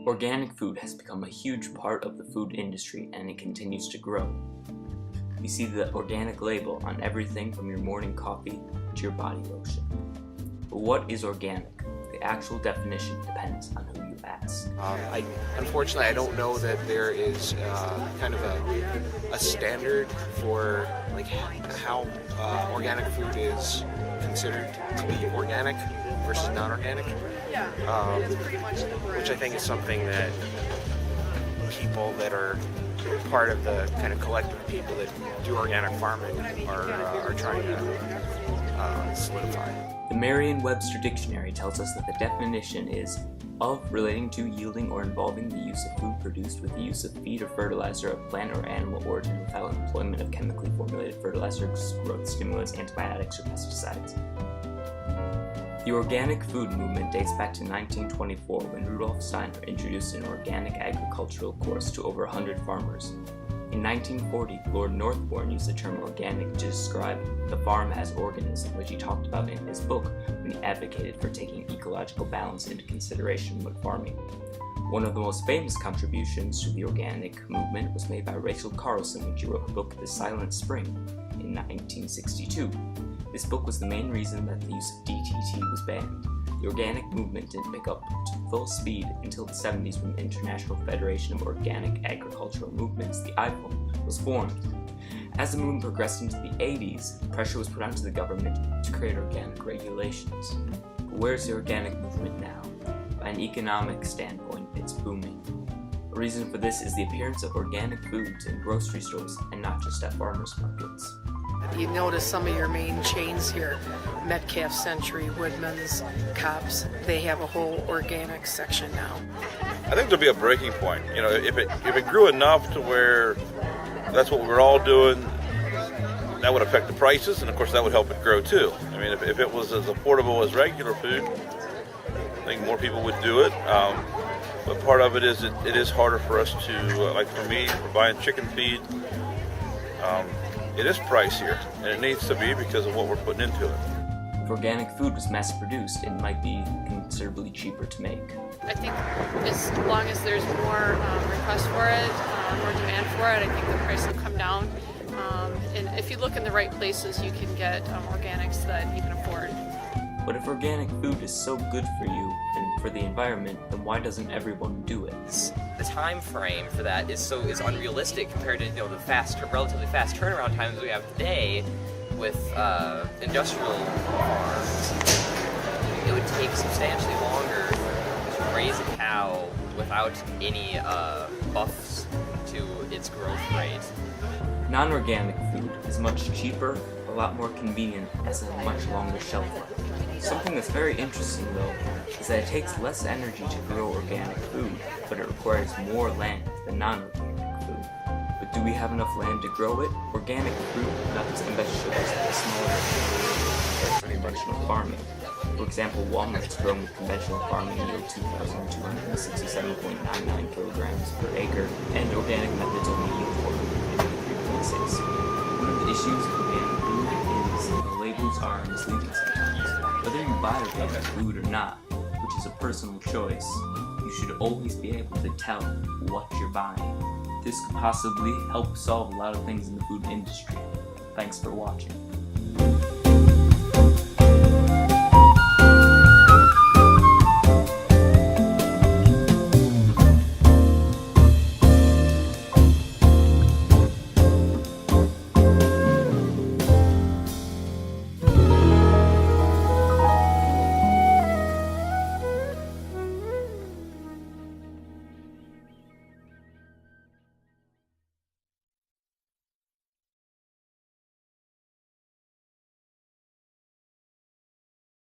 Organic food has become a huge part of the food industry and it continues to grow. You see the organic label on everything from your morning coffee to your body lotion. But what is organic? The actual definition depends on who you ask. Unfortunately, I don't know that there is kind of a standard for like how organic food is considered to be organic versus non-organic, which I think is something that people that are part of the kind of collective of people that do organic farming are trying to solidify. The Merriam-Webster Dictionary tells us that the definition is of relating to, yielding, or involving the use of food produced with the use of feed or fertilizer of plant or animal origin without employment of chemically formulated fertilizers, growth stimulants, antibiotics, or pesticides. The organic food movement dates back to 1924 when Rudolf Steiner introduced an organic agricultural course to over 100 farmers. In 1940, Lord Northbourne used the term organic to describe the farm as organism, which he talked about in his book when he advocated for taking ecological balance into consideration when farming. One of the most famous contributions to the organic movement was made by Rachel Carlson when she wrote the book The Silent Spring in 1962. This book was the main reason that the use of DDT was banned. The organic movement didn't pick up to full speed until the 70s when the International Federation of Organic Agricultural Movements, the IFOM, was formed. As the movement progressed into the 80s, pressure was put onto the government to create organic regulations. But where's the organic movement now? By an economic standpoint, it's booming. A reason for this is the appearance of organic foods in grocery stores and not just at farmers markets. You notice some of your main chains here, Metcalf, Century, Woodman's, Cops, they have a whole organic section now. I think there'll be a breaking point. You know, if it grew enough to where that's what we're all doing, that would affect the prices, and of course that would help it grow too. I mean, if it was as affordable as regular food, I think more people would do it. But part of it is it is harder for us to, like for me, for buying chicken feed, it is pricier, and it needs to be because of what we're putting into it. If organic food was mass-produced, it might be considerably cheaper to make. I think as long as there's more request for it, more demand for it, I think the price will come down. And if you look in the right places, you can get organics that you can afford. But if organic food is so good for you and for the environment, then why doesn't everyone do it? The time frame for that is unrealistic compared to relatively fast turnaround times we have today with industrial farms. It would take substantially longer to raise a cow without any buffs to its growth rate. Non-organic food is much cheaper, a lot more convenient, as a much longer shelf life. Something that's very interesting though is that it takes less energy to grow organic food, but it requires more land than non-organic food. But do we have enough land to grow it? Organic fruit, nuts, and vegetables are smaller compared to conventional farming. For example, walnuts grown with conventional farming yield 2,267.99 kilograms per acre, and organic methods only yield 453.6. One of the issues with organic food is the labels are misleading sometimes. Whether you buy organic food or not, which is a personal choice, you should always be able to tell what you're buying. This could possibly help solve a lot of things in the food industry. Thanks for watching.